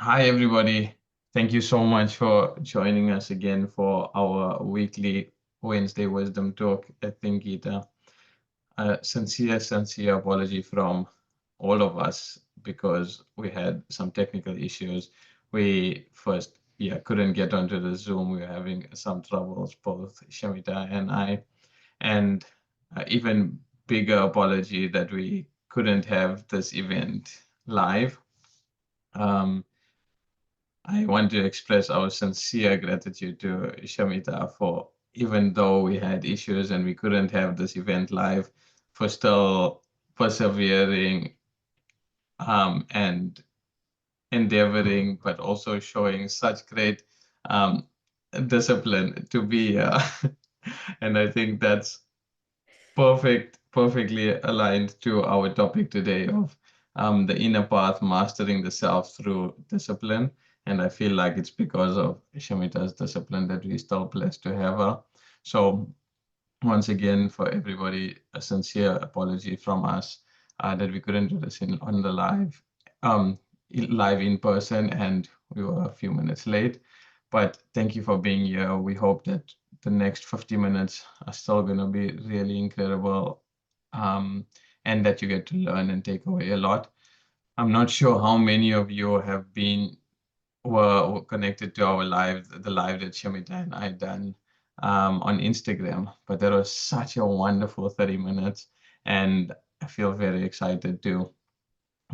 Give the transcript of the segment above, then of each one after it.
Hi, everybody. Thank you so much for joining us again for our weekly Wednesday Wisdom Talk at Gita. A sincere apology from all of us because we had some technical issues. We first, couldn't get onto the Zoom. We were having some troubles, both Shamita and I. And even bigger apology that we couldn't have this event live. Um, I want to express our sincere gratitude to Shamita for, even though we had issues and we couldn't have this event live, for still persevering and endeavoring, but also showing such great um, discipline to be here. And I think that's perfectly aligned to our topic today of the inner path, mastering the self through discipline. And I feel like it's because of Shamita's discipline that we're still blessed to have her. So once again, for everybody, a sincere apology from us that we couldn't do this on the live in person, and we were a few minutes late. But thank you for being here. We hope that the next 50 minutes are still going to be really incredible, and that you get to learn and take away a lot. I'm not sure how many of you have been were connected to our live, the live that Shamita and I done on Instagram. But that was such a wonderful 30 minutes, and I feel very excited to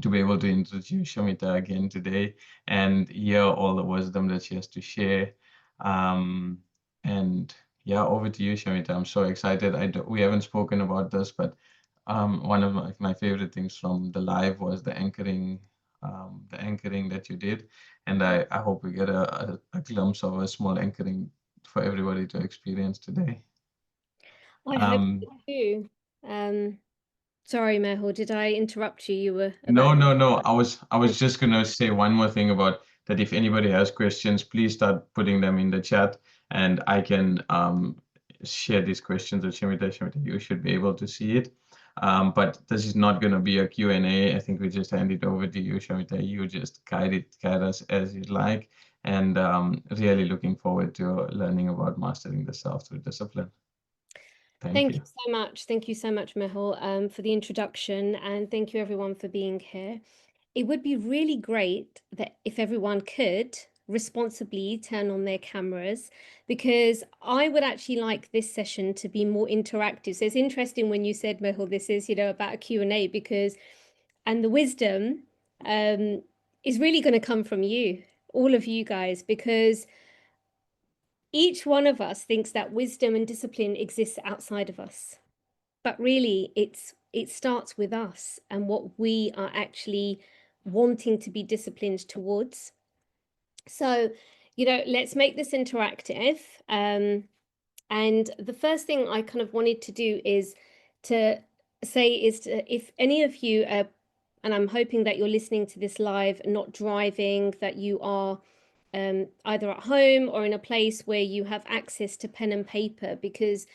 be able to introduce Shamita again today and hear all the wisdom that she has to share. Um, and yeah, over to you, Shamita. I'm so excited. We haven't spoken about this, but one of my favorite things from the live was the anchoring that you did. And I hope we get a glimpse of a small anchoring for everybody to experience today. I hope Um, so too. Um, Sorry, Mehul, did I interrupt you? You were about. no. I was just gonna say one more thing about that. If anybody has questions, please start putting them in the chat, and I can share these questions with Shamita. Shamita, you should be able to see it. But this is not gonna be a Q&A. I think we just hand it over to you, Shamita. You just guide us as you'd like, and really looking forward to learning about mastering the self through discipline. Thank Thank you you. so much. Thank you so much, Mehul, for the introduction, and thank you everyone for being here. It would be really great that if everyone could responsibly turn on their cameras, because I would actually like this session to be more interactive. So it's interesting when you said, Mehul, this is, about a Q&A, because, and the wisdom is really going to come from you, all of you guys, because each one of us thinks that wisdom and discipline exists outside of us, but really it starts with us and what we are actually wanting to be disciplined towards. So, let's make this interactive. And the first thing I kind of wanted to do is to say if any of you are, and I'm hoping that you're listening to this live, not driving, that you are either at home or in a place where you have access to pen and paper, because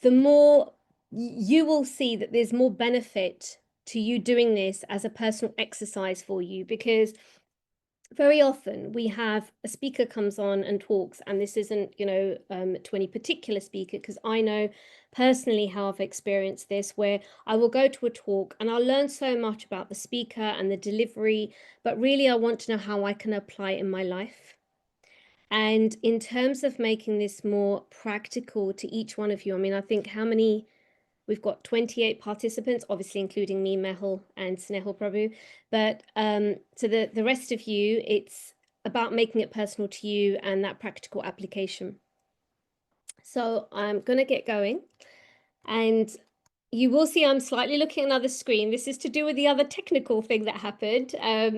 the more you will see that there's more benefit to you doing this as a personal exercise for you, because very often we have a speaker comes on and talks, and this isn't, to any particular speaker, because I know personally how I've experienced this, where I will go to a talk and I'll learn so much about the speaker and the delivery, but really I want to know how I can apply it in my life. And in terms of making this more practical to each one of you, I mean, I think we've got 28 participants, obviously including me, Mehul, and Snehal Prabhu. But to the rest of you, it's about making it personal to you and that practical application. So I'm going to get going. And you will see I'm slightly looking at another screen. This is to do with the other technical thing that happened.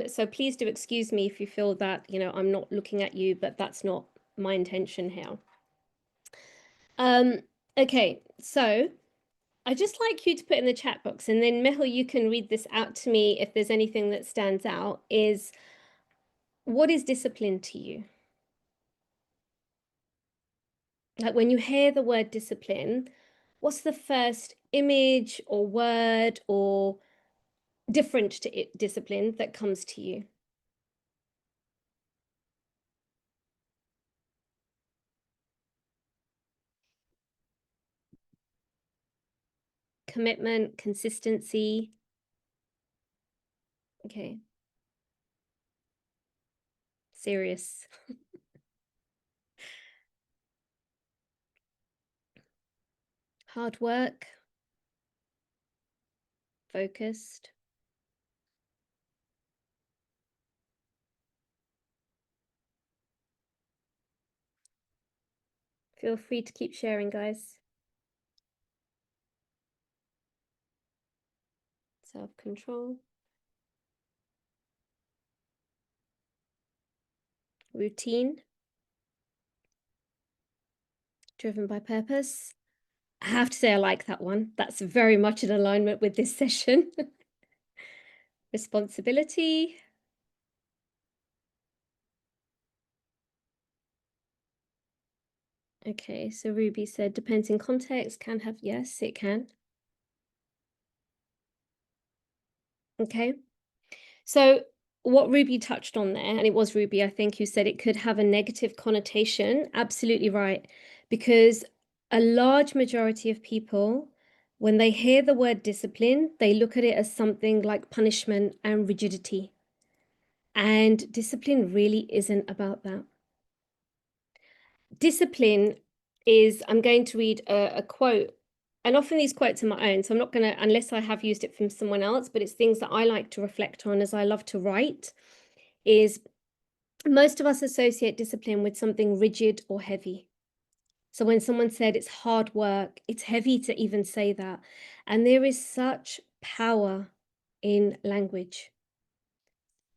So please do excuse me if you feel that, I'm not looking at you, but that's not my intention here. Okay, so I'd just like you to put in the chat box, and then Mehul, you can read this out to me if there's anything that stands out, is what is discipline to you? Like when you hear the word discipline, what's the first image or word or different to discipline that comes to you? commitment, consistency. Okay. Serious. Hard work. Focused. Feel free to keep sharing, guys. Self-control. Routine. Driven by purpose. I have to say I like that one. That's very much in alignment with this session. Responsibility. Okay, so Ruby said depends in context, can have, yes, it can. Okay. So what Ruby touched on there, and it was Ruby, I think, who said it could have a negative connotation. Absolutely right. Because a large majority of people, when they hear the word discipline, they look at it as something like punishment and rigidity. And discipline really isn't about that. Discipline is, I'm going to read a quote, and often these quotes are my own, so I'm not going to, unless I have used it from someone else, but it's things that I like to reflect on as I love to write, is most of us associate discipline with something rigid or heavy. So when someone said it's hard work, it's heavy to even say that. And there is such power in language.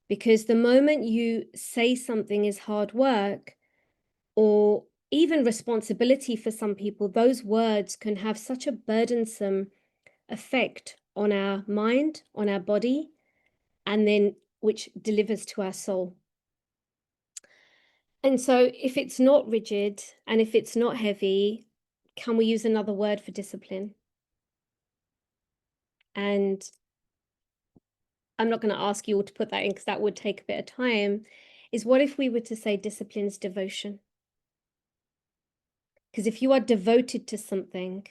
Because the moment you say something is hard work, or even responsibility for some people, those words can have such a burdensome effect on our mind, on our body, and then which delivers to our soul. And so if it's not rigid and if it's not heavy, can we use another word for discipline? And I'm not going to ask you all to put that in because that would take a bit of time. Is what if we were to say discipline's devotion? Because if you are devoted to something,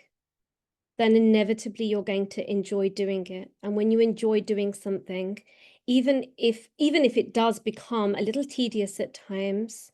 then inevitably you're going to enjoy doing it. And when you enjoy doing something, even if it does become a little tedious at times,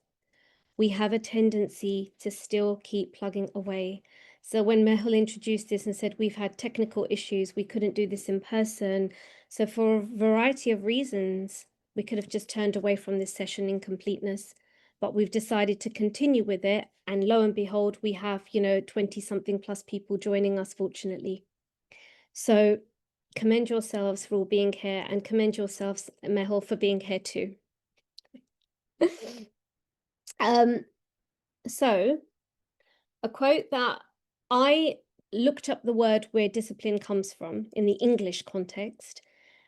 we have a tendency to still keep plugging away. So when Mehul introduced this and said we've had technical issues, we couldn't do this in person. So for a variety of reasons, we could have just turned away from this session in completeness, but we've decided to continue with it. And lo and behold, we have, 20 something plus people joining us, fortunately. So commend yourselves for all being here, and commend yourselves, Mehul, for being here too. So a quote that I looked up the word where discipline comes from in the English context,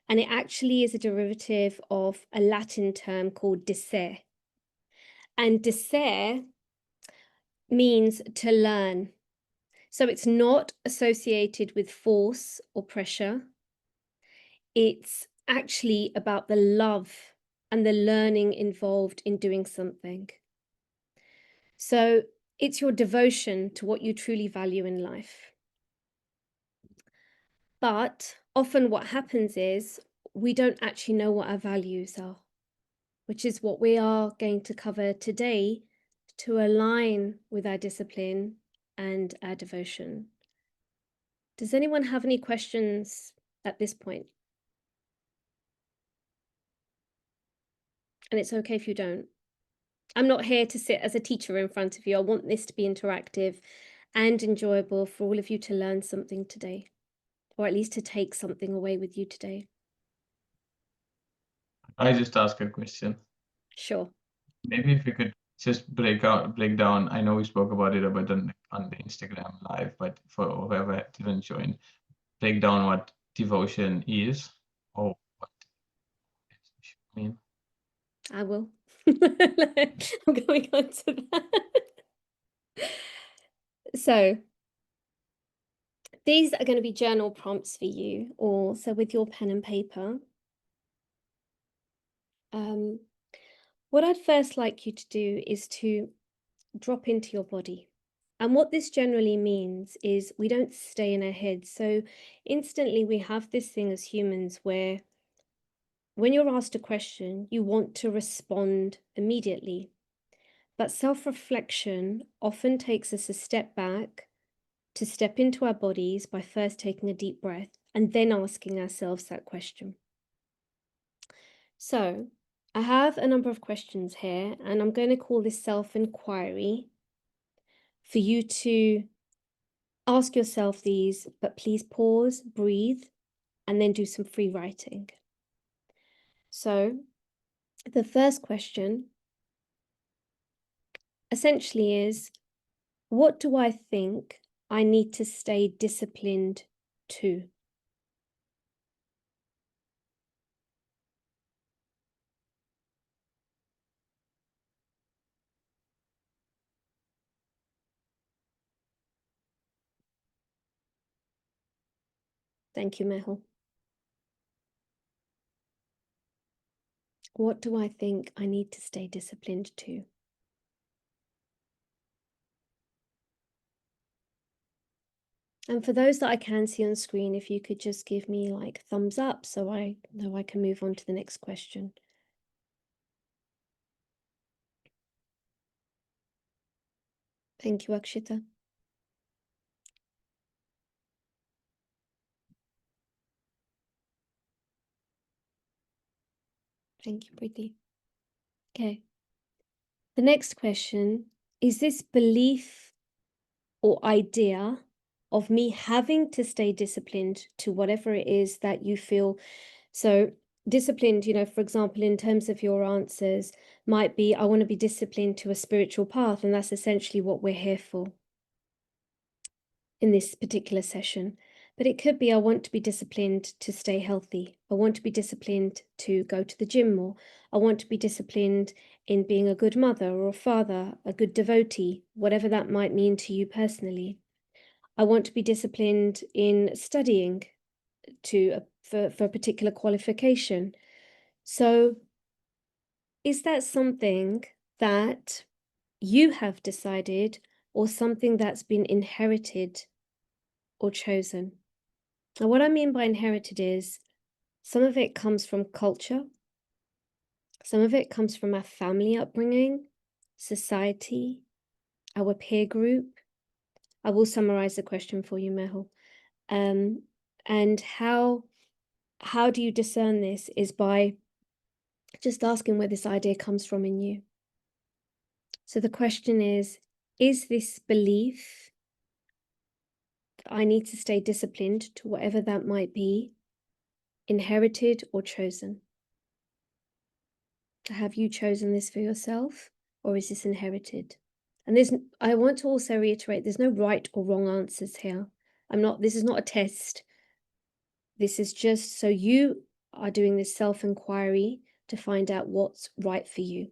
and it actually is a derivative of a Latin term called discere. And discere means to learn. So it's not associated with force or pressure. It's actually about the love and the learning involved in doing something. So it's your devotion to what you truly value in life. But often what happens is we don't actually know what our values are, which is what we are going to cover today to align with our discipline and our devotion. Does anyone have any questions at this point? And it's okay if you don't. I'm not here to sit as a teacher in front of you. I want this to be interactive and enjoyable for all of you to learn something today, or at least to take something away with you today. I just ask a question. Sure. Maybe if you could just break down. I know we spoke about it a bit on the Instagram live, but for whoever didn't join, break down what devotion is or what it should mean. I will. I'm going on to that. So these are going to be journal prompts for you, or so with your pen and paper. What I'd first like you to do is to drop into your body. And what this generally means is we don't stay in our heads. So instantly we have this thing as humans where when you're asked a question, you want to respond immediately. But self-reflection often takes us a step back to step into our bodies by first taking a deep breath and then asking ourselves that question. So I have a number of questions here, and I'm going to call this self-inquiry for you to ask yourself these, but please pause, breathe, and then do some free writing. So the first question essentially is, what do I think I need to stay disciplined to? Thank you, Mehul. What do I think I need to stay disciplined to? And for those that I can see on screen, if you could just give me like thumbs up so I know I can move on to the next question. Thank you, Akshita. Thank you, Preeti. Okay. The next question is this belief or idea of me having to stay disciplined to whatever it is that you feel. So disciplined, for example, in terms of your answers, might be, I want to be disciplined to a spiritual path. And that's essentially what we're here for in this particular session. But it could be, I want to be disciplined to stay healthy. I want to be disciplined to go to the gym more. I want to be disciplined in being a good mother or a father, a good devotee, whatever that might mean to you personally. I want to be disciplined in studying for a particular qualification. So is that something that you have decided or something that's been inherited or chosen? Now, what I mean by inherited is some of it comes from culture, some of it comes from our family upbringing, society, our peer group. I will summarize the question for you, Mehul. And how do you discern this is by just asking where this idea comes from in you. So the question is this belief that I need to stay disciplined to whatever that might be, inherited or chosen? Have you chosen this for yourself, or is this inherited? And I want to also reiterate, there's no right or wrong answers here. This is not a test. This is just so you are doing this self-inquiry to find out what's right for you.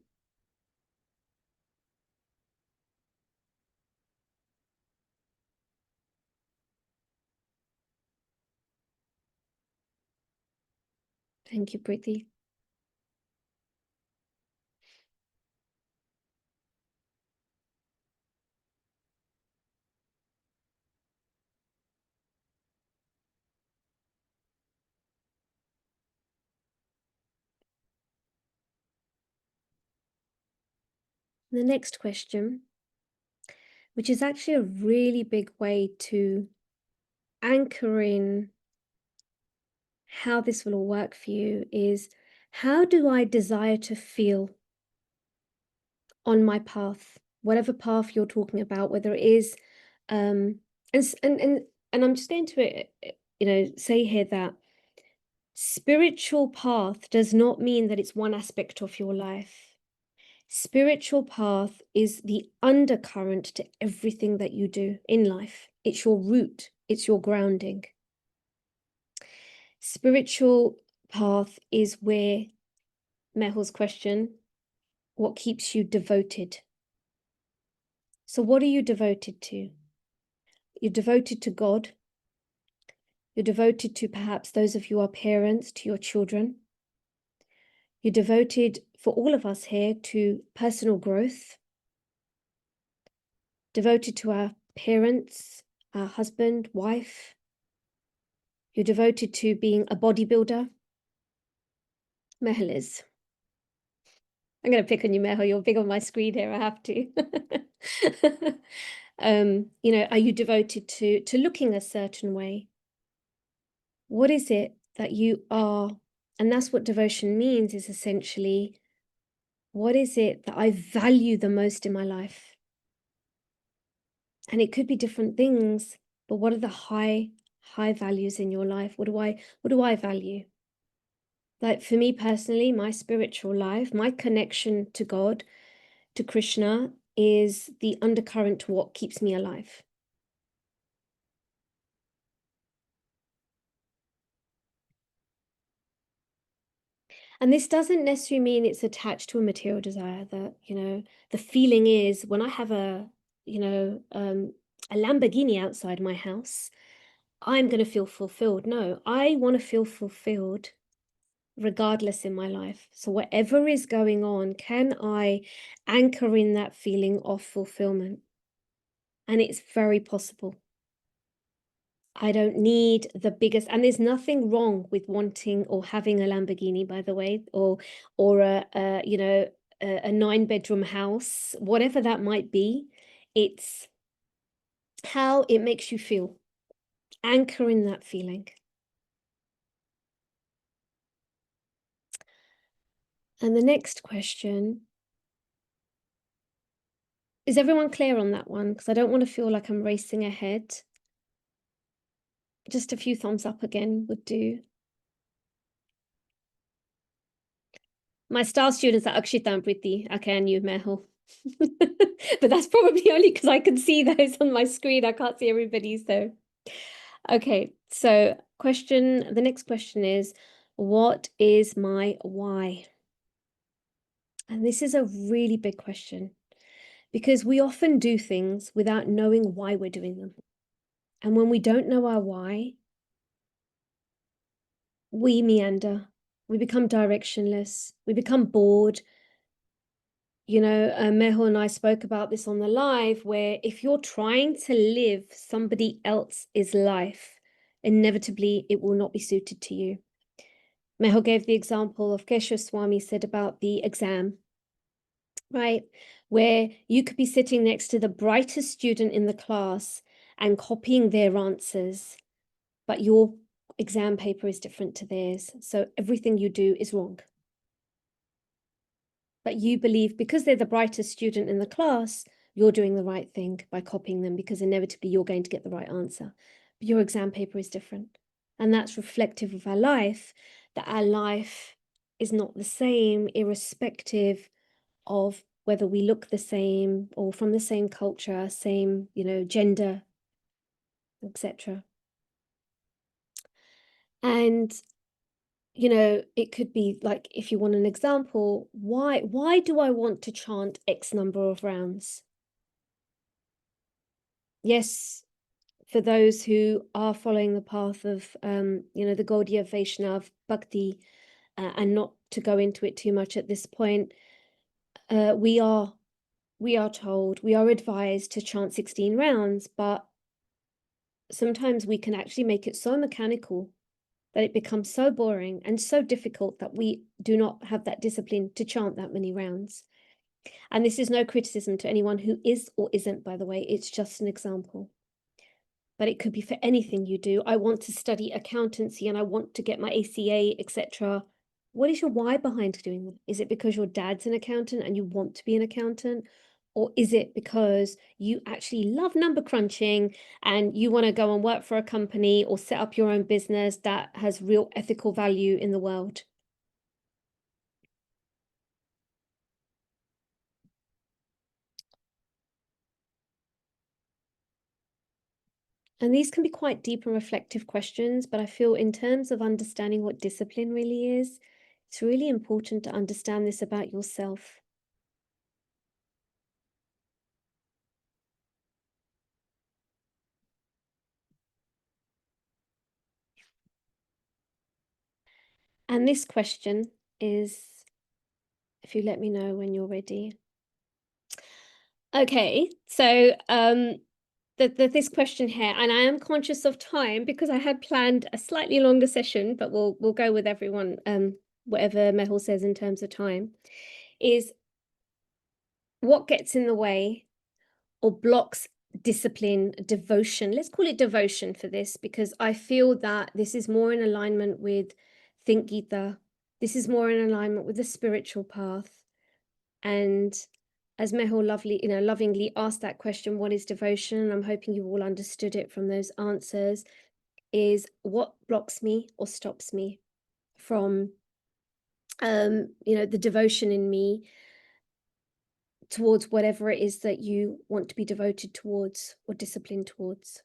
Thank you, Preeti. The next question, which is actually a really big way to anchor in how this will all work for you, is how do I desire to feel on my path, whatever path you're talking about, whether it is, and I'm just going to, say here that spiritual path does not mean that it's one aspect of your life. Spiritual path is the undercurrent to everything that you do in life. It's your root, it's your grounding. Spiritual path is where, Mehul's question, what keeps you devoted? So what are you devoted to? You're devoted to God. You're devoted to perhaps those of you who are parents, to your children. You're devoted, for all of us here, to personal growth. devoted to our parents, our husband, wife. You're devoted to being a bodybuilder. Mehul is. I'm going to pick on you, Mehul. You're big on my screen here. I have to. You know, are you devoted to looking a certain way? What is it that you are? And that's what devotion means, is essentially, what is it that I value the most in my life? And it could be different things, but what are the high values in your life? What do I value? Like for me personally, my spiritual life, my connection to God, to Krishna, is the undercurrent to what keeps me alive. And this doesn't necessarily mean it's attached to a material desire. That, you know, the feeling is when I have a, you know, a Lamborghini outside my house, I'm going to feel fulfilled. No, I want to feel fulfilled regardless in my life. So whatever is going on, can I anchor in that feeling of fulfillment? And it's very possible. I don't need the biggest, and there's nothing wrong with wanting or having a Lamborghini, by the way, or a you know, a 9-bedroom house, whatever that might be. It's how it makes you feel. Anchor in that feeling. And the next question, is everyone clear on that one? Because I don't want to feel like I'm racing ahead. Just a few thumbs up again would do. My star students are Akshita and Priti. Okay, and you, Mehul. But that's probably only because I can see those on my screen. I can't see everybody, so. Okay, so the next question is, what is my why? And this is a really big question because we often do things without knowing why we're doing them. And when we don't know our why, we meander, we become directionless, we become bored. You know, Mehul and I spoke about this on the live, where if you're trying to live somebody else's life, inevitably it will not be suited to you. Mehul gave the example of Kesha Swami said about the exam, right? Where you could be sitting next to the brightest student in the class and copying their answers, but your exam paper is different to theirs. So everything you do is wrong. But you believe because they're the brightest student in the class, you're doing the right thing by copying them because inevitably you're going to get the right answer. But your exam paper is different. And that's reflective of our life, that our life is not the same, irrespective of whether we look the same or from the same culture, same, you know, gender, etc. And you know, it could be like, if you want an example, why do I want to chant X number of rounds? Yes, for those who are following the path of, you know, the Gaudiya Vaishnav Bhakti, and not to go into it too much at this point, we are told, we are advised to chant 16 rounds, but sometimes we can actually make it so mechanical that it becomes so boring and so difficult that we do not have that discipline to chant that many rounds. And this is no criticism to anyone who is or isn't, by the way, it's just an example. But it could be for anything you do. I want to study accountancy and I want to get my ACA, etc. What is your why behind doing that? Is it because your dad's an accountant and you want to be an accountant? Or is it because you actually love number crunching and you want to go and work for a company or set up your own business that has real ethical value in the world? And these can be quite deep and reflective questions, but I feel in terms of understanding what discipline really is, it's really important to understand this about yourself. And this question is, if you let me know when you're ready, Okay, so this question here, and I am conscious of time because I had planned a slightly longer session, but we'll go with everyone, whatever Mehul says in terms of time, is what gets in the way or blocks discipline, devotion. Let's call it devotion for this, because I feel that this is more in alignment with Think Gita. This is more in alignment with the spiritual path. And as Mehul lovingly asked that question, what is devotion? And I'm hoping you all understood it from those answers, is what blocks me or stops me from, the devotion in me towards whatever it is that you want to be devoted towards or disciplined towards.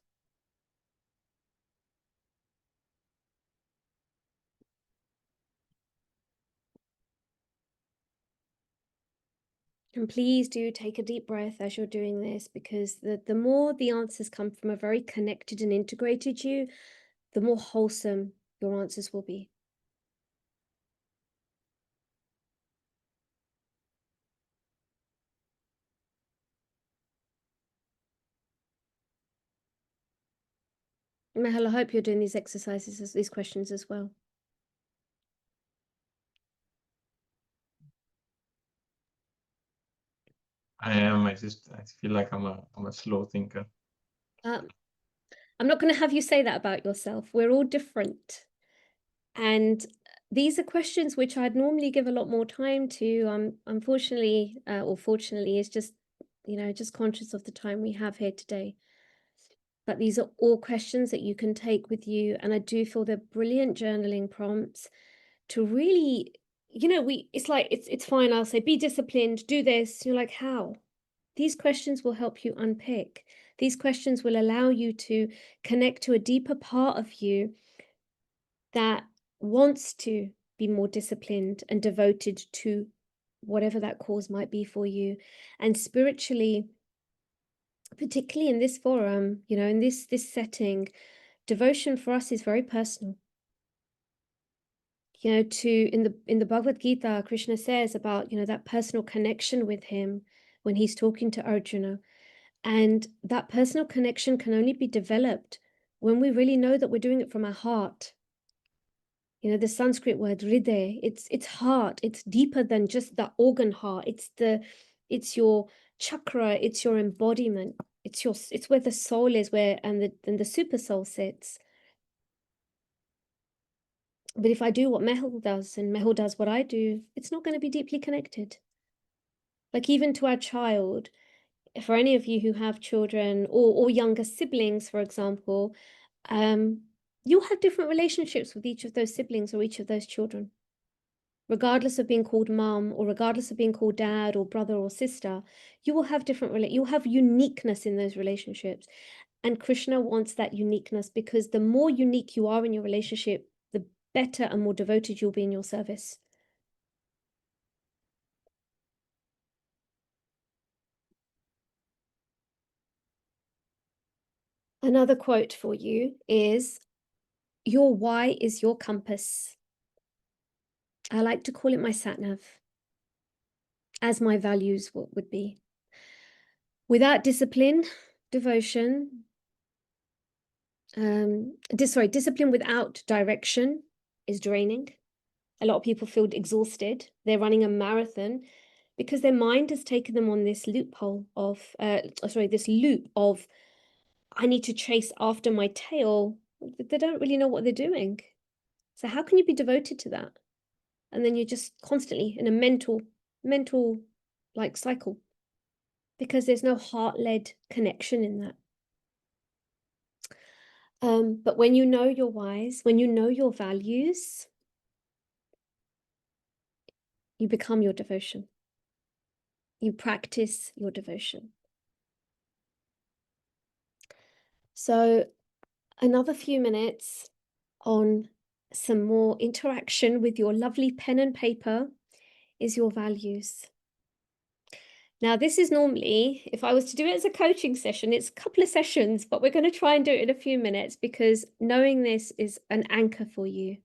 And please do take a deep breath as you're doing this, because the more the answers come from a very connected and integrated you, the more wholesome your answers will be. Mehul, I hope you're doing these exercises, these questions as well. I am. I feel like I'm a slow thinker. I'm not going to have you say that about yourself. We're all different. And these are questions which I'd normally give a lot more time to. Unfortunately, or fortunately, is just, just conscious of the time we have here today. But these are all questions that you can take with you. And I do feel they're brilliant journaling prompts to really, it's like, it's fine. I'll say, be disciplined, do this. You're like, how? These questions will help you unpick. These questions will allow you to connect to a deeper part of you that wants to be more disciplined and devoted to whatever that cause might be for you. And spiritually, particularly in this forum, in this setting, devotion for us is very personal. In the Bhagavad-gita, Krishna says about, that personal connection with him when he's talking to Arjuna. And that personal connection can only be developed when we really know that we're doing it from our heart. The Sanskrit word hriday, it's heart. It's deeper than just the organ heart. It's your chakra, it's your embodiment. It's where the soul is, and the super soul sits. But if I do what Mehul does and Mehul does what I do, it's not going to be deeply connected. Like even to our child, for any of you who have children or younger siblings, for example, you'll have different relationships with each of those siblings or each of those children. Regardless of being called mom or regardless of being called dad or brother or sister, you will have you'll have uniqueness in those relationships. And Krishna wants that uniqueness, because the more unique you are in your relationship, the better and more devoted you'll be in your service. Another quote for you is, your why is your compass. I like to call it my sat-nav, as my values would be. Without discipline, devotion, discipline without direction is draining. A lot of people feel exhausted. They're running a marathon because their mind has taken them on this loophole of, this loop of, I need to chase after my tail. They don't really know what they're doing. So how can you be devoted to that? And then you're just constantly in a mental like cycle, because there's no heart-led connection in that. But when you know your whys, when you know your values, you become your devotion. You practice your devotion. So another few minutes on some more interaction with your lovely pen and paper is your values. Now, this is normally, if I was to do it as a coaching session, it's a couple of sessions, but we're going to try and do it in a few minutes, because knowing this is an anchor for you.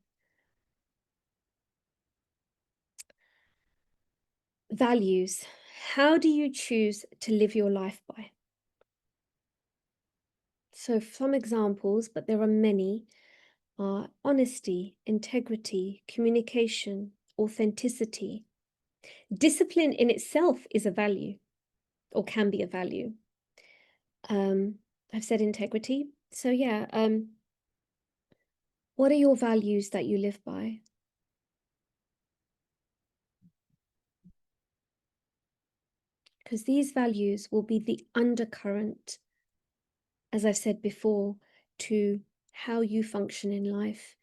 Values. how do you choose to live your life by? So some examples, but there are many, are honesty, integrity, communication, authenticity. Discipline in itself is a value, or can be a value. I've said integrity. So yeah, what are your values that you live by? Because these values will be the undercurrent, as I've said before, to how you function in life.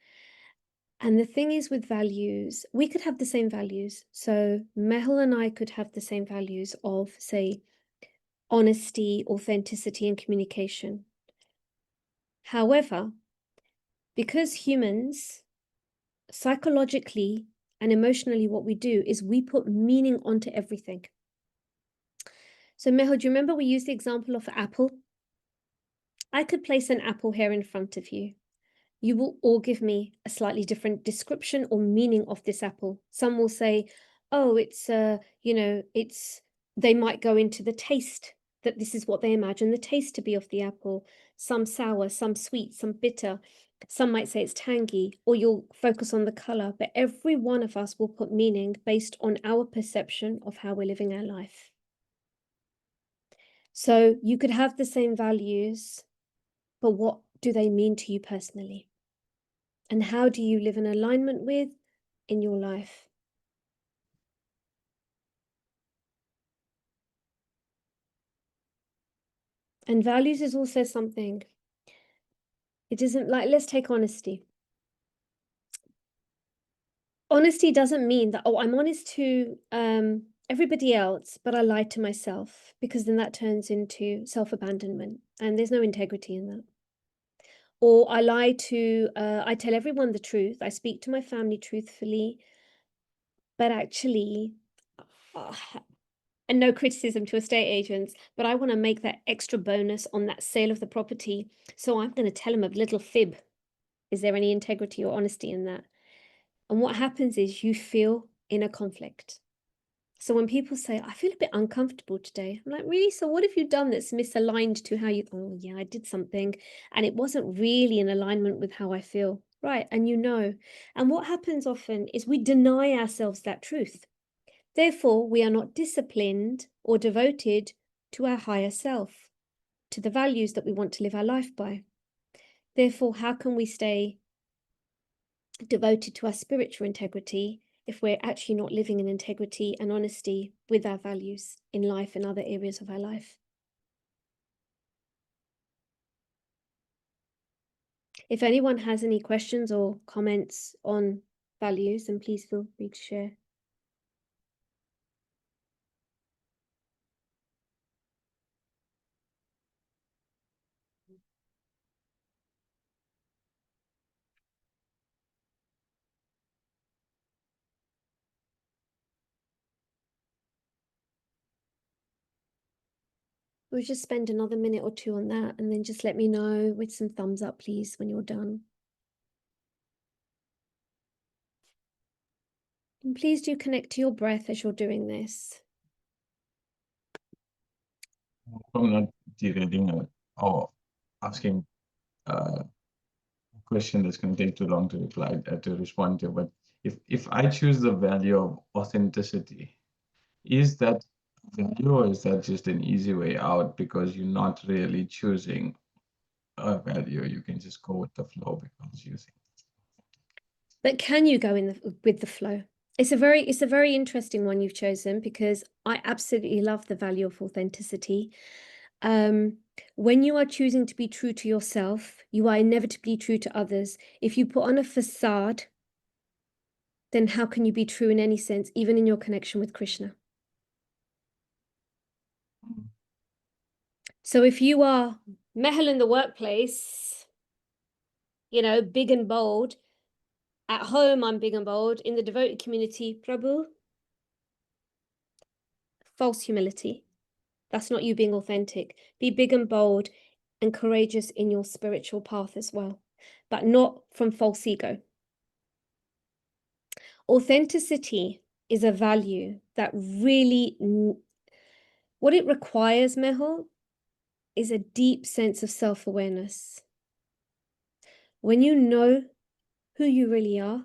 And the thing is with values, we could have the same values. So Mehul and I could have the same values of, say, honesty, authenticity, and communication. However, because humans, psychologically and emotionally, what we do is we put meaning onto everything. So Mehul, do you remember we used the example of apple? I could place an apple here in front of you. You will all give me a slightly different description or meaning of this apple. Some will say, oh, it's, they might go into the taste, that this is what they imagine the taste to be of the apple. Some sour, some sweet, some bitter. Some might say it's tangy, or you'll focus on the color, but every one of us will put meaning based on our perception of how we're living our life. So you could have the same values, but what do they mean to you personally? And how do you live in alignment with in your life? And values is also something, it isn't like, let's take honesty. Honesty doesn't mean that, oh, I'm honest to everybody else, but I lie to myself, because then that turns into self-abandonment and there's no integrity in that. Or I lie to, I tell everyone the truth, I speak to my family truthfully, but actually, uh, and no criticism to estate agents, but I want to make that extra bonus on that sale of the property. So I'm going to tell them a little fib. Is there any integrity or honesty in that? And what happens is you feel in a conflict. So when people say, I feel a bit uncomfortable today, I'm like, really? So what have you done that's misaligned to how you, oh yeah, I did something and it wasn't really in alignment with how I feel. Right. And you know, and what happens often is we deny ourselves that truth. Therefore, we are not disciplined or devoted to our higher self, to the values that we want to live our life by. Therefore, how can we stay devoted to our spiritual integrity if we're actually not living in integrity and honesty with our values in life and other areas of our life? If anyone has any questions or comments on values, then please feel free to share. We'll just spend another minute or two on that, and then just let me know with some thumbs up, please, when you're done. And please do connect to your breath as you're doing this. I'm not derailing or asking a question that's going to take too long to reply to respond to. But if I choose the value of authenticity, is that value or is that just an easy way out because you're not really choosing a value? You can just go with the flow because you think. But can you go with the flow? It's a very interesting one you've chosen, because I absolutely love the value of authenticity. When you are choosing to be true to yourself, you are inevitably true to others. If you put on a facade, then how can you be true in any sense, even in your connection with Krishna? So if you are Mehul in the workplace, big and bold, at home I'm big and bold, in the devoted community, Prabhu, false humility. That's not you being authentic. Be big and bold and courageous in your spiritual path as well, but not from false ego. Authenticity is a value that really What it requires, Mehul, is a deep sense of self-awareness. When you know who you really are,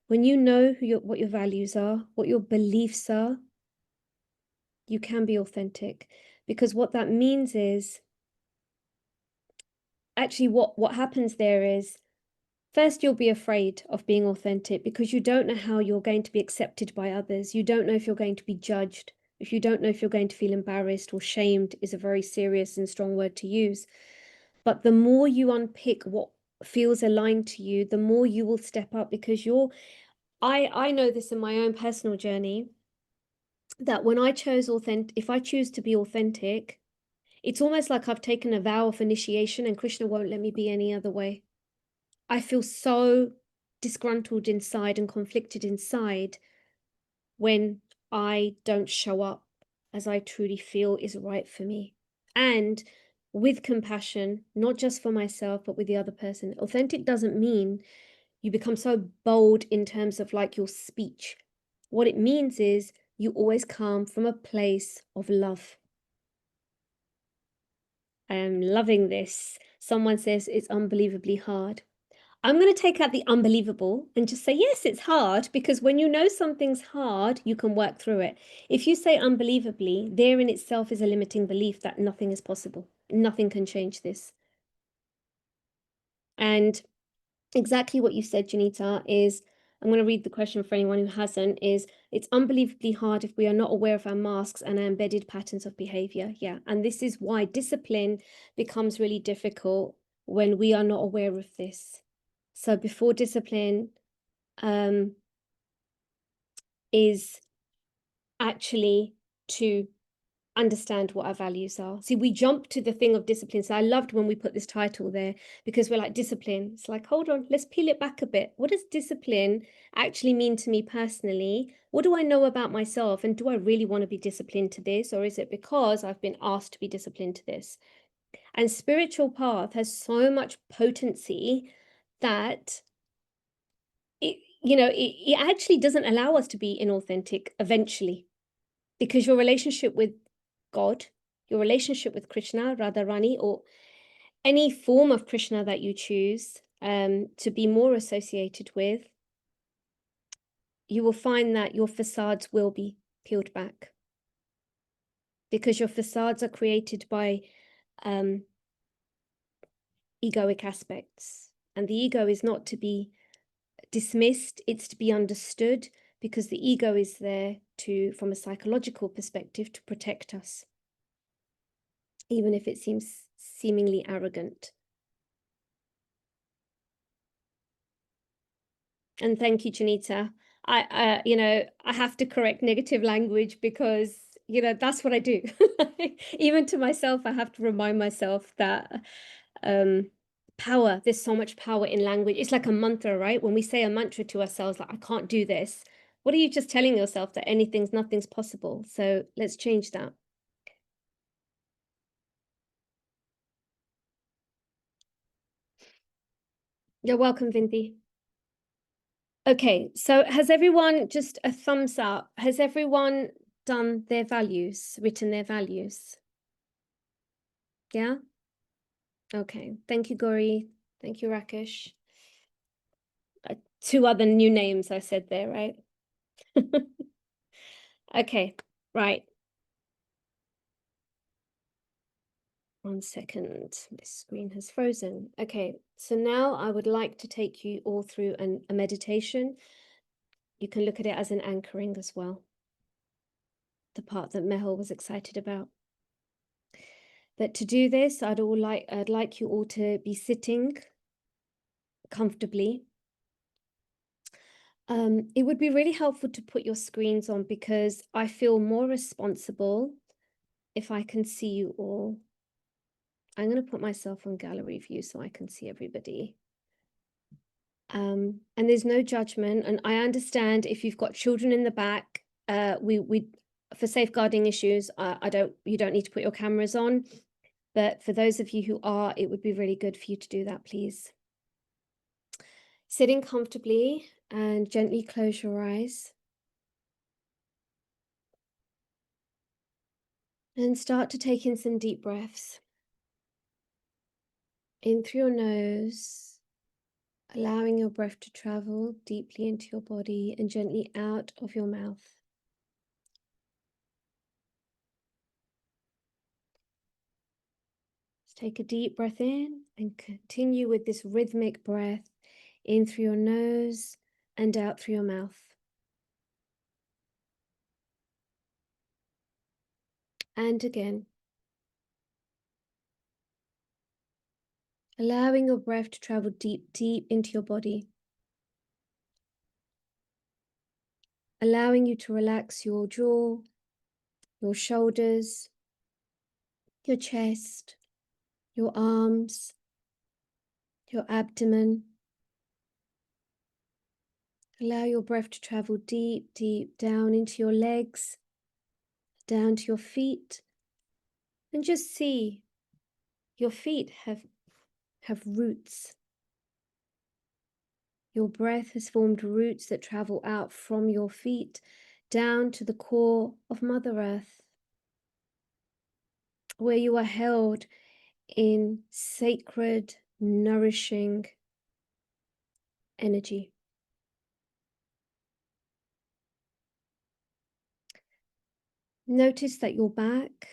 when you know what your values are, what your beliefs are, you can be authentic. Because what that means is, actually what happens there is, first, you'll be afraid of being authentic because you don't know how you're going to be accepted by others. You don't know if you're going to be judged. If you don't know if you're going to feel embarrassed or shamed is a very serious and strong word to use. But the more you unpick what feels aligned to you, the more you will step up, because I know this in my own personal journey, that when I chose if I choose to be authentic, it's almost like I've taken a vow of initiation and Krishna won't let me be any other way. I feel so disgruntled inside and conflicted inside when I don't show up as I truly feel is right for me. And with compassion, not just for myself, but with the other person. Authentic doesn't mean you become so bold in terms of like your speech. What it means is you always come from a place of love. I am loving this. Someone says it's unbelievably hard. I'm going to take out the unbelievable and just say, yes, it's hard, because when you know something's hard, you can work through it. If you say unbelievably, there in itself is a limiting belief that nothing is possible. Nothing can change this. And exactly what you said, Janita, is, I'm going to read the question for anyone who hasn't, is it's unbelievably hard if we are not aware of our masks and our embedded patterns of behavior. Yeah. And this is why discipline becomes really difficult when we are not aware of this. So before discipline is actually to understand what our values are. See, we jump to the thing of discipline. So I loved when we put this title there, because we're like, discipline. It's like, hold on, let's peel it back a bit. What does discipline actually mean to me personally? What do I know about myself? And do I really want to be disciplined to this? Or is it because I've been asked to be disciplined to this? And spiritual path has so much potency that it actually doesn't allow us to be inauthentic eventually, because your relationship with God, your relationship with Krishna, Radharani, or any form of Krishna that you choose to be more associated with, you will find that your facades will be peeled back, because your facades are created by egoic aspects, and the ego is not to be dismissed, it's to be understood, because the ego is there to, from a psychological perspective, to protect us, even if it seems seemingly arrogant. And thank you, Janita. I have to correct negative language, because that's what I do. Even to myself, I have to remind myself that power, there's so much power in language. It's like a mantra, right? When we say a mantra to ourselves, like, I can't do this, what are you just telling yourself? That nothing's possible. So let's change that. You're welcome, Vinthi. Okay, so has everyone, just a thumbs up, has everyone done their values, written their values? Yeah? Okay, thank you, Gauri. Thank you, Rakesh. 2 other new names I said there, right? Okay, right. 1 second, this screen has frozen. Okay, so now I would like to take you all through a meditation. You can look at it as an anchoring as well, the part that Mehul was excited about. But to do this, I'd like you all to be sitting comfortably. It would be really helpful to put your screens on, because I feel more responsible if I can see you all. I'm going to put myself on gallery view so I can see everybody. And there's no judgment. And I understand if you've got children in the back, we for safeguarding issues, you don't need to put your cameras on. But for those of you who are, it would be really good for you to do that, please. Sitting comfortably and gently close your eyes. And start to take in some deep breaths. In through your nose, allowing your breath to travel deeply into your body and gently out of your mouth. Let's take a deep breath in and continue with this rhythmic breath in through your nose and out through your mouth. And again. Allowing your breath to travel deep, deep into your body. Allowing you to relax your jaw, your shoulders, your chest, your arms, your abdomen. Allow your breath to travel deep, deep down into your legs, down to your feet. And just see your feet have roots. Your breath has formed roots that travel out from your feet down to the core of Mother Earth, where you are held in sacred, nourishing energy. Notice that your back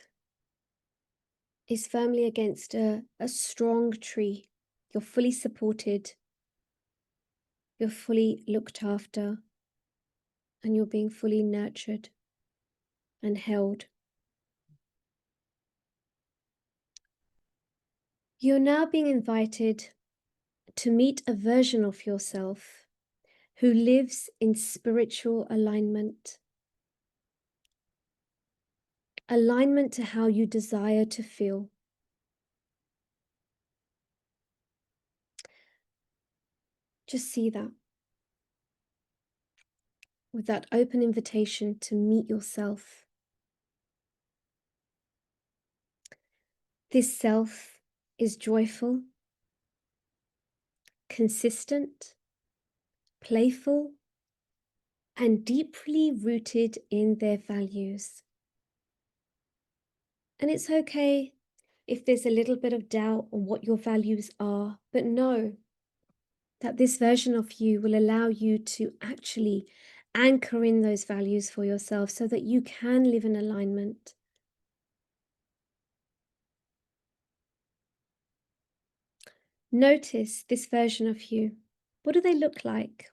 is firmly against a strong tree. You're fully supported, you're fully looked after, and you're being fully nurtured and held. You're now being invited to meet a version of yourself who lives in spiritual alignment. Alignment to how you desire to feel. Just see that. With that open invitation to meet yourself. This self is joyful, consistent, playful, and deeply rooted in their values. And it's okay if there's a little bit of doubt on what your values are, but know that this version of you will allow you to actually anchor in those values for yourself so that you can live in alignment. Notice this version of you. What do they look like?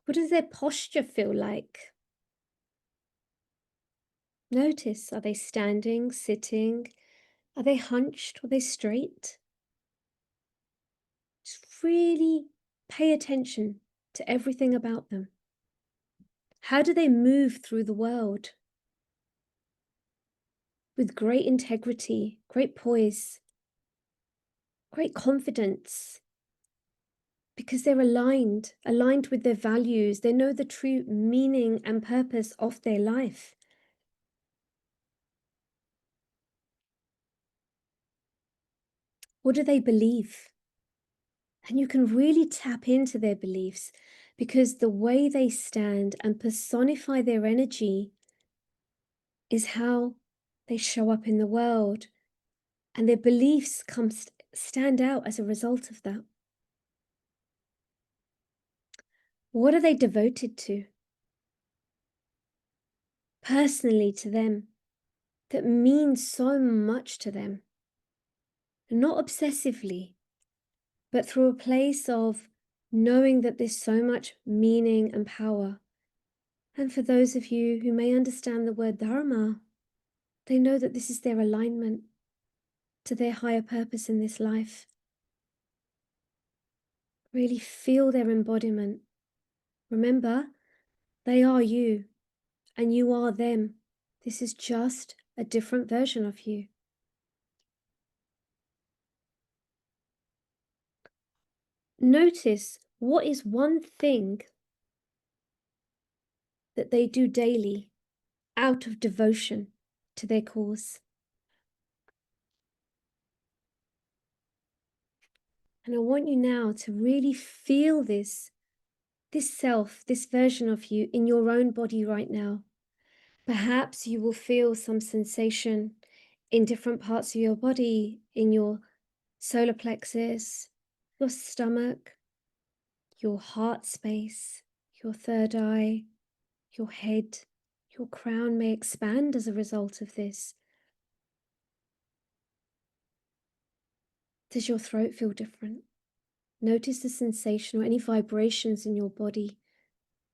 What does their posture feel like? Notice, are they standing, sitting? Are they hunched? Are they straight? Just really pay attention to everything about them. How do they move through the world? With great integrity, great poise, great confidence, because they're aligned with their values. They know the true meaning and purpose of their life. What do they believe? And you can really tap into their beliefs because the way they stand and personify their energy is how they show up in the world. And their beliefs stand out as a result of that. What are they devoted to? Personally to them, that means so much to them. Not obsessively, but through a place of knowing that there's so much meaning and power. And for those of you who may understand the word dharma, they know that this is their alignment to their higher purpose in this life. Really feel their embodiment. Remember, they are you, and you are them. This is just a different version of you. Notice what is one thing that they do daily out of devotion to their cause. And I want you now to really feel this this self, this version of you in your own body right now. Perhaps you will feel some sensation in different parts of your body, in your solar plexus, your stomach, your heart space, your third eye, your head. Your crown may expand as a result of this. Does your throat feel different? Notice the sensation or any vibrations in your body.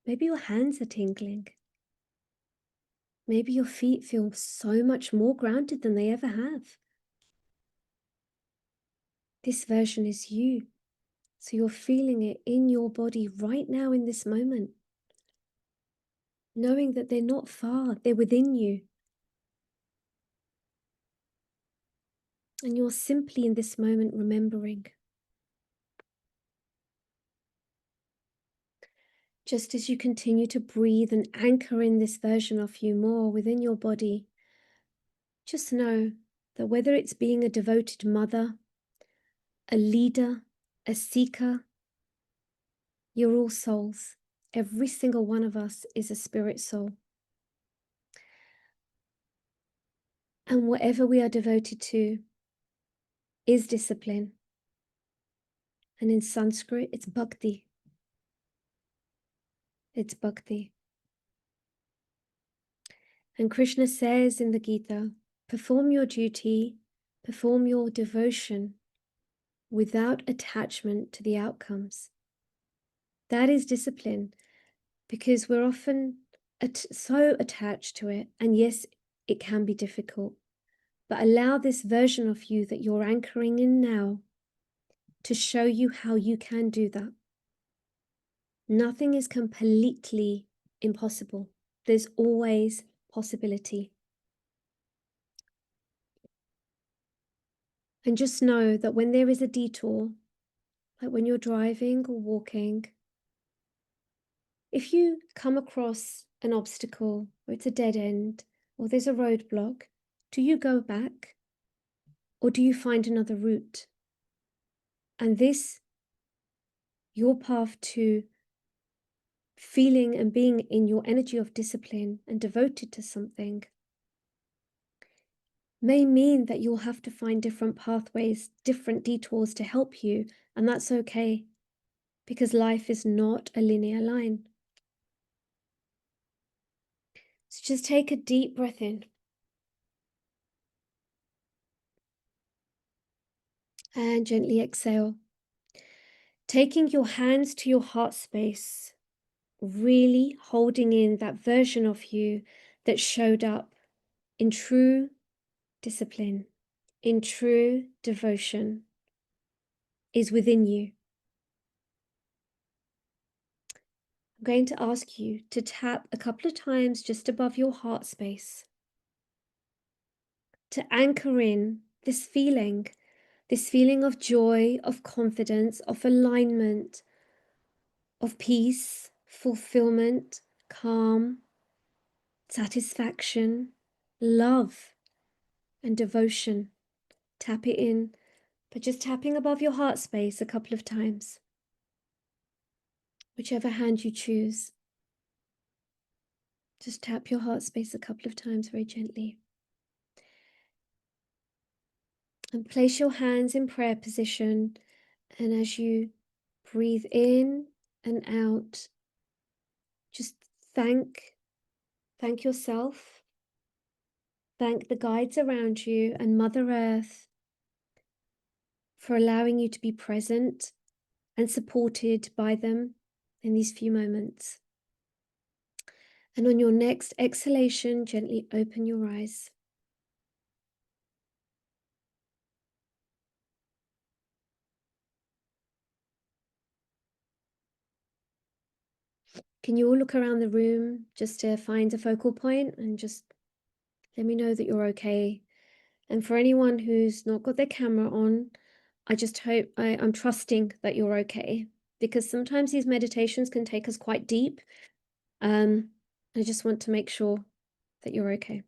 Maybe your hands are tingling. Maybe your feet feel so much more grounded than they ever have. This version is you. So you're feeling it in your body right now in this moment. Knowing that they're not far, they're within you. And you're simply in this moment remembering. Just as you continue to breathe and anchor in this version of you more within your body, just know that whether it's being a devoted mother, a leader, a seeker, you're all souls. Every single one of us is a spirit soul. And whatever we are devoted to is discipline. And in Sanskrit, it's bhakti. It's bhakti. And Krishna says in the Gita, perform your duty, perform your devotion without attachment to the outcomes. That is discipline, because we're often so attached to it. And yes, it can be difficult. But allow this version of you that you're anchoring in now to show you how you can do that. Nothing is completely impossible. There's always possibility. And just know that when there is a detour, like when you're driving or walking, if you come across an obstacle or it's a dead end or there's a roadblock, do you go back or do you find another route? And this, your path to feeling and being in your energy of discipline and devoted to something, may mean that you'll have to find different pathways, different detours to help you. And that's okay, because life is not a linear line. So just take a deep breath in. And gently exhale. Taking your hands to your heart space, really holding in that version of you that showed up in true discipline, in true devotion, is within you. I'm going to ask you to tap a couple of times just above your heart space to anchor in this feeling of joy, of confidence, of alignment, of peace, fulfillment, calm, satisfaction, love, and devotion. Tap it in, but just tapping above your heart space a couple of times. Whichever hand you choose. Just tap your heart space a couple of times very gently. And place your hands in prayer position. And as you breathe in and out, just thank yourself. Thank the guides around you and Mother Earth for allowing you to be present and supported by them in these few moments. And on your next exhalation, gently open your eyes. Can you all look around the room just to find a focal point and just let me know that you're okay? And for anyone who's not got their camera on, I just hope, I'm trusting that you're okay, because sometimes these meditations can take us quite deep. I just want to make sure that you're okay.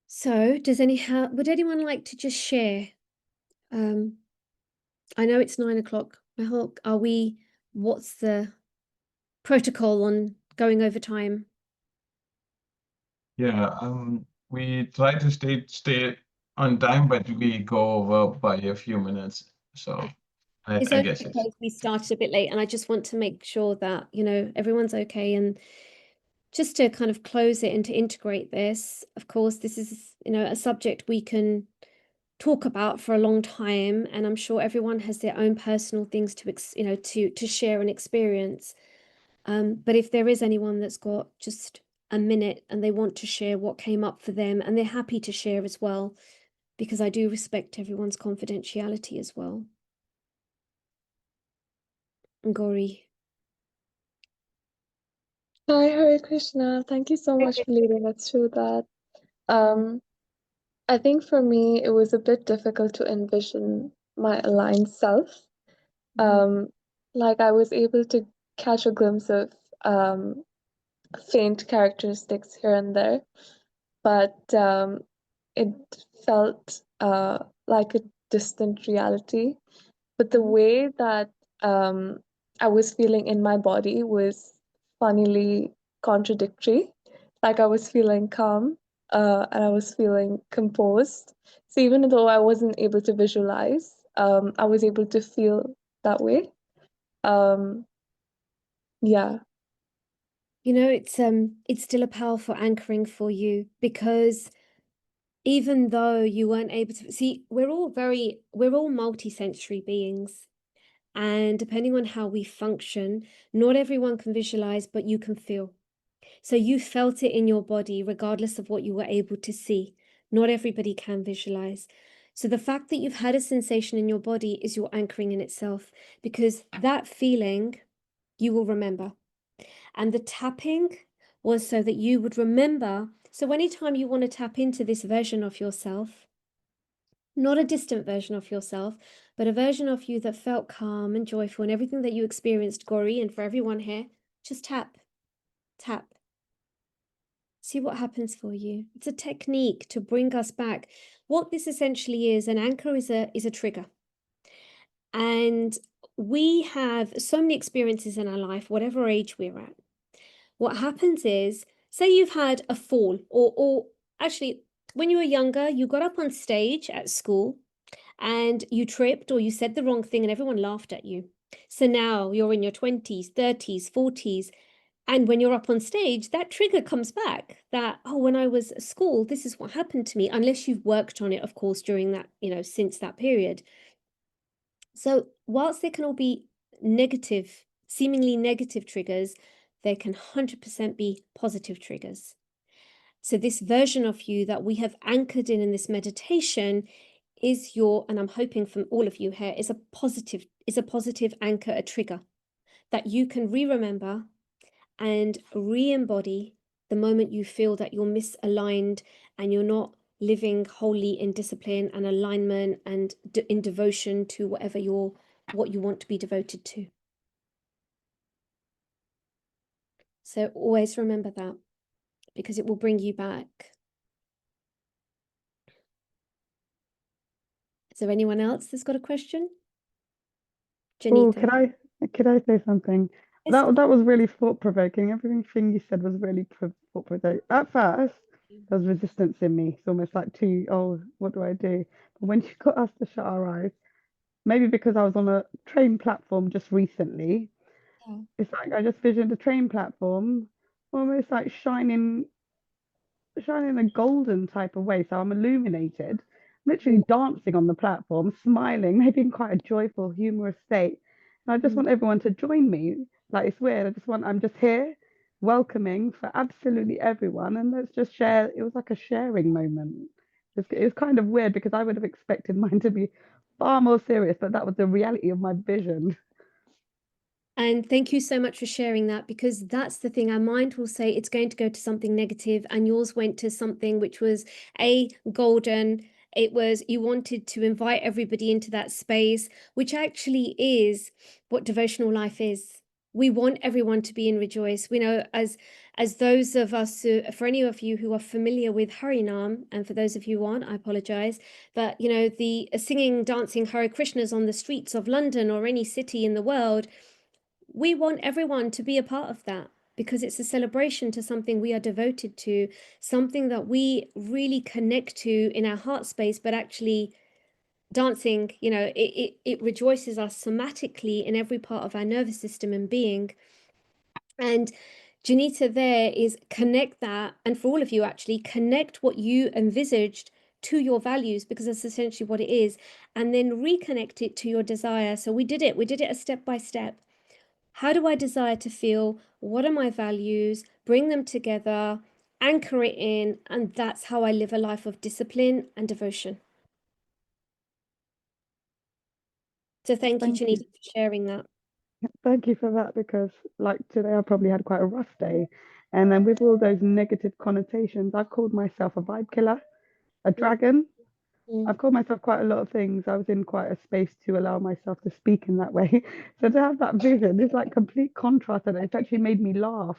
So would anyone like to just share I know it's 9 o'clock. Mehul, what's the protocol on going over time? Yeah, we try to stay on time, but we go over by a few minutes. So It's I only guess it's because we started a bit late, and I just want to make sure that, everyone's okay. And just to kind of close it and to integrate this, of course, this is, a subject we can talk about for a long time, and I'm sure everyone has their own personal things to share and experience. But if there is anyone that's got just a minute and they want to share what came up for them, and they're happy to share as well, because I do respect everyone's confidentiality as well. Gauri. Hi, Hare Krishna. Thank you so much for leading us through that. Um, I think for me, it was a bit difficult to envision my aligned self. Um, like I was able to catch a glimpse of faint characteristics here and there, but it felt like a distant reality. But the way that I was feeling in my body was funnily contradictory. Like I was feeling calm and I was feeling composed. So even though I wasn't able to visualize, I was able to feel that way. Um, yeah. It's still a powerful anchoring for you, because even though you weren't able to see, we're all multi-sensory beings. And depending on how we function, not everyone can visualize, but you can feel. So you felt it in your body, regardless of what you were able to see. Not everybody can visualize. So the fact that you've had a sensation in your body is your anchoring in itself, because that feeling you will remember. And the tapping was so that you would remember. So anytime you want to tap into this version of yourself, not a distant version of yourself, but a version of you that felt calm and joyful, and everything that you experienced, Gauri, and for everyone here, just tap, tap. See what happens for you. It's a technique to bring us back. What this essentially is, an anchor is a trigger. And we have so many experiences in our life, whatever age we're at. What happens is, say you've had a fall, or actually, when you were younger, you got up on stage at school and you tripped or you said the wrong thing and everyone laughed at you. So now you're in your 20s, 30s, 40s. And when you're up on stage, that trigger comes back that, oh, when I was at school, this is what happened to me, unless you've worked on it, of course, during that, since that period. So whilst they can all be negative, seemingly negative triggers, they can 100% be positive triggers. So this version of you that we have anchored in this meditation is and I'm hoping from all of you here, is a positive anchor, a trigger that you can remember and re-embody the moment you feel that you're misaligned and you're not living wholly in discipline and alignment and in devotion to what you want to be devoted to. So always remember that, because it will bring you back. Is there anyone else that's got a question? Oh, Janita. could I say something? Yes. That was really thought-provoking. Everything you said was really thought-provoking. At first, there was resistance in me. It's almost like oh, what do I do? But when you got us to shut our eyes, maybe because I was on a train platform just recently, Yeah. it's like I just visioned a train platform almost like shining in a golden type of way. So I'm illuminated, literally dancing on the platform, smiling, maybe in quite a joyful, humorous state. And I just want everyone to join me. Like it's weird. I'm just here, welcoming for absolutely everyone. And let's just share. It was like a sharing moment. It was kind of weird because I would have expected mine to be far more serious, but that was the reality of my vision. And thank you so much for sharing that, because that's the thing. Our mind will say it's going to go to something negative, and yours went to something which was golden. It was, you wanted to invite everybody into that space, which actually is what devotional life is. we want everyone to be in rejoice. We know as those of us who, for any of you who are familiar with Harinam, and for those of you who aren't, I apologize, but you know, the singing, dancing Hare Krishnas on the streets of London or any city in the world, we want everyone to be a part of that, because it's a celebration to something we are devoted to, something that we really connect to in our heart space. But actually dancing, you know, it rejoices us somatically in every part of our nervous system and being. And Janita there is connect that, and for all of you actually, connect what you envisaged to your values, because that's essentially what it is, and then reconnect it to your desire. So we did it a step by step. How do I desire to feel? What are my values? Bring them together, anchor it in, and that's how I live a life of discipline and devotion. So thank you, Thank you. Janita, for sharing that. Thank you for that, because like today I probably had quite a rough day. And then with all those negative connotations, I called myself a vibe killer, a dragon. Mm. I've called myself quite a lot of things. I was in quite a space to allow myself to speak in that way. So to have that vision, it's like complete contrast, and it's actually made me laugh,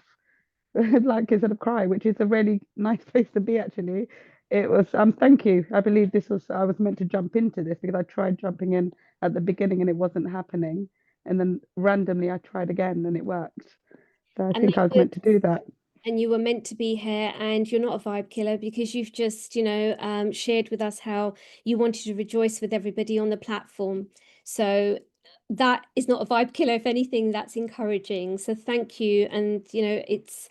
like instead of cry, which is a really nice place to be actually. It was thank you. I believe this was I was meant to jump into this because I tried jumping in at the beginning and it wasn't happening. And then randomly I tried again and it worked. So I And think that I was was, meant to do that. and you were meant to be here, and you're not a vibe killer, because you've just, you know, shared with us how you wanted to rejoice with everybody on the platform. So that is not a vibe killer. If anything, that's encouraging. So thank you. And, you know, it's,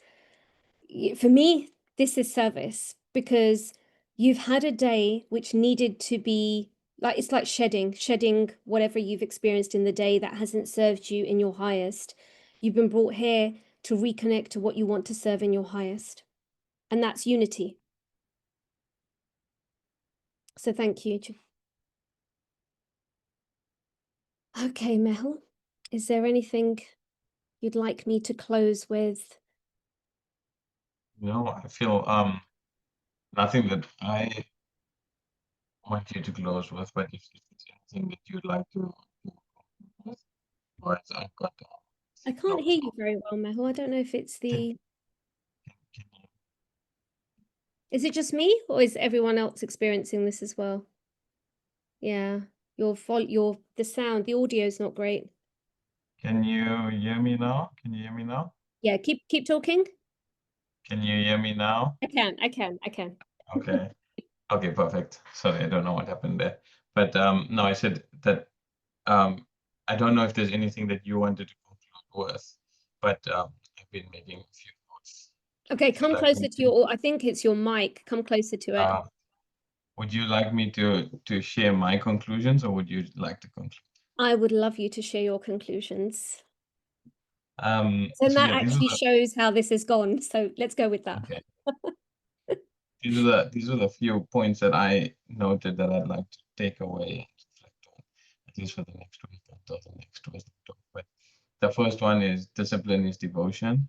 for me, this is service, because you've had a day which needed to be like, it's like shedding whatever you've experienced in the day that hasn't served you in your highest. You've been brought here to reconnect to what you want to serve in your highest, and that's unity. So thank you. Okay, Mehul, is there anything you'd like me to close with? No, I feel nothing that I want you to close with, but if there's anything that you'd like to with, otherwise I've got I can't hear you very well, Mehul. I don't know if it's the, is it just me, or is everyone else experiencing this as well? Yeah, the sound, the audio is not great. Can you hear me now? Can you hear me now? Yeah, keep talking. Can you hear me now? I can. Okay. Okay, perfect. Sorry, I don't know what happened there. But no, I said that I don't know if there's anything that you wanted to conclude with, but I've been making a few notes. Okay, come Like closer to your, I think it's your mic. Come closer to it. would you like me to share my conclusions, or would you like to conclude? I would love you to share your conclusions. So And that yeah, actually shows how this has gone. So let's go with that. okay. These are the few points that I noted that I'd like to take away and reflect on, at least for the next week until the next wisdom talk. But the first one is discipline is devotion,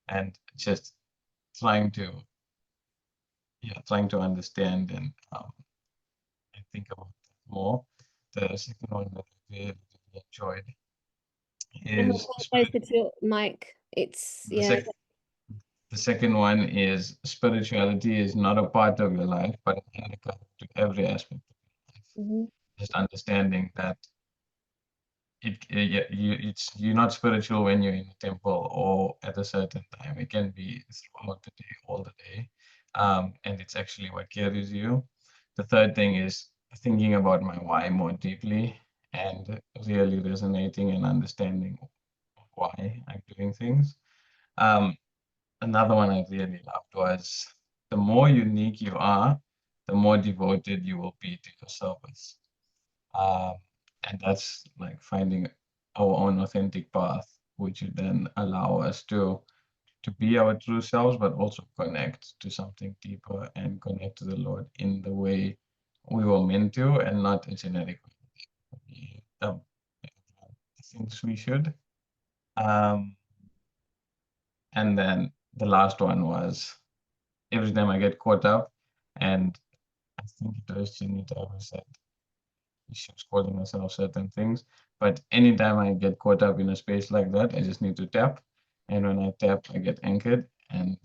and just trying to understand and think about that more. The second one that I really enjoyed And is come closer to your mic. It's, the, yeah. the second one is spirituality is not a part of your life, but an anchor to every aspect of your life. Mhm. Just understanding that you're not spiritual when you're in a temple or at a certain time. It can be throughout the day, all the day, and it's actually what carries you. The third thing is thinking about my why more deeply and really resonating and understanding why I'm doing things. Another one I really loved was the more unique you are, the more devoted you will be to your service. Um, and that's like finding our own authentic path, which would then allow us to be our true selves, but also connect to something deeper and connect to the Lord in the way we were meant to, and not a generic way. The things we should. And then the last one was every time I get caught up, and I think it was Janita who said, issues, calling ourselves certain things. But anytime I get caught up in a space like that, I just need to tap. And when I tap, I get anchored. And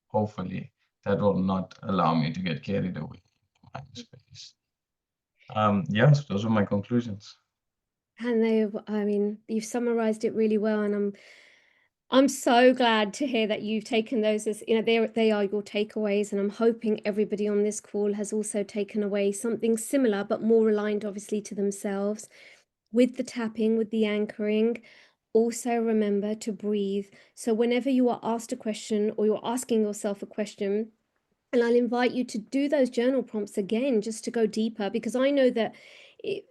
hopefully that will not allow me to get carried away in my space. Yes, those are my conclusions. And I mean, you've summarized it really well, and I'm so glad to hear that you've taken those as, you know, they are your takeaways, and I'm hoping everybody on this call has also taken away something similar, but more aligned obviously to themselves. With the tapping, with the anchoring, also remember to breathe. So whenever you are asked a question or you're asking yourself a question, and I'll invite you to do those journal prompts again, just to go deeper, because I know that.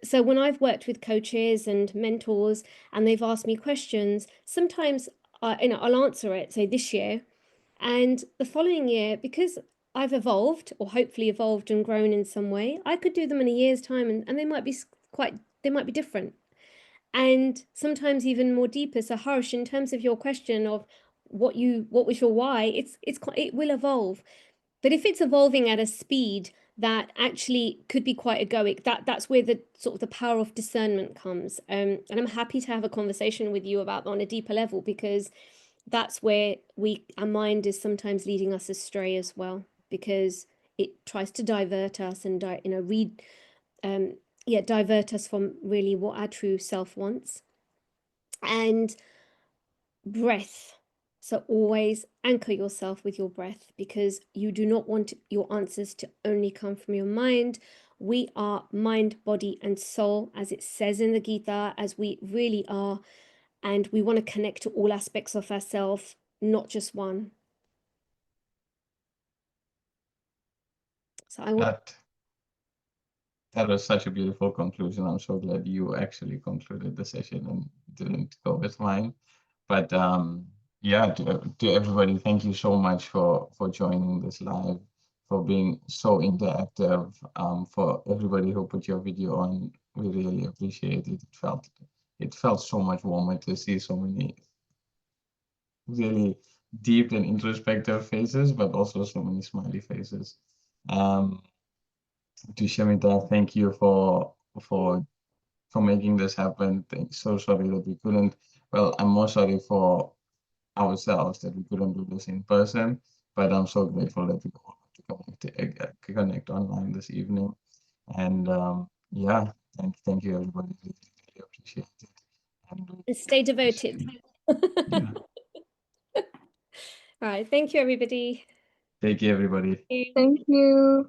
So when I've worked with coaches and mentors and they've asked me questions, sometimes I'll answer it, say this year, and the following year, because I've evolved or hopefully evolved and grown in some way, I could do them in a year's time, and they might be they might be different, and sometimes even more deeper. So Harsh, in terms of your question of what was your why, it will evolve. But if it's evolving at a speed that actually could be quite egoic, that's where the sort of the power of discernment comes. And I'm happy to have a conversation with you about on a deeper level, because that's where our mind is sometimes leading us astray as well, because it tries to divert us and divert us from really what our true self wants. And breath. So always anchor yourself with your breath, because you do not want your answers to only come from your mind. We are mind, body, and soul, as it says in the Gita, as we really are. And we want to connect to all aspects of ourselves, not just one. So I want. That was such a beautiful conclusion. I'm so glad you actually concluded the session and didn't go with mine. But yeah, to everybody, thank you so much for joining this live, for being so interactive. For everybody who put your video on, we really appreciate it. It felt so much warmer to see so many really deep and introspective faces, but also so many smiley faces. To Shamita, thank you for making this happen. So sorry that we couldn't. Well, I'm more sorry for ourselves that we couldn't do this in person, but I'm so grateful that we were able to connect online this evening. And yeah, thank you everybody. Really appreciate it. And stay devoted. Yeah. All right. Thank you, everybody. Thank you, everybody. Thank you.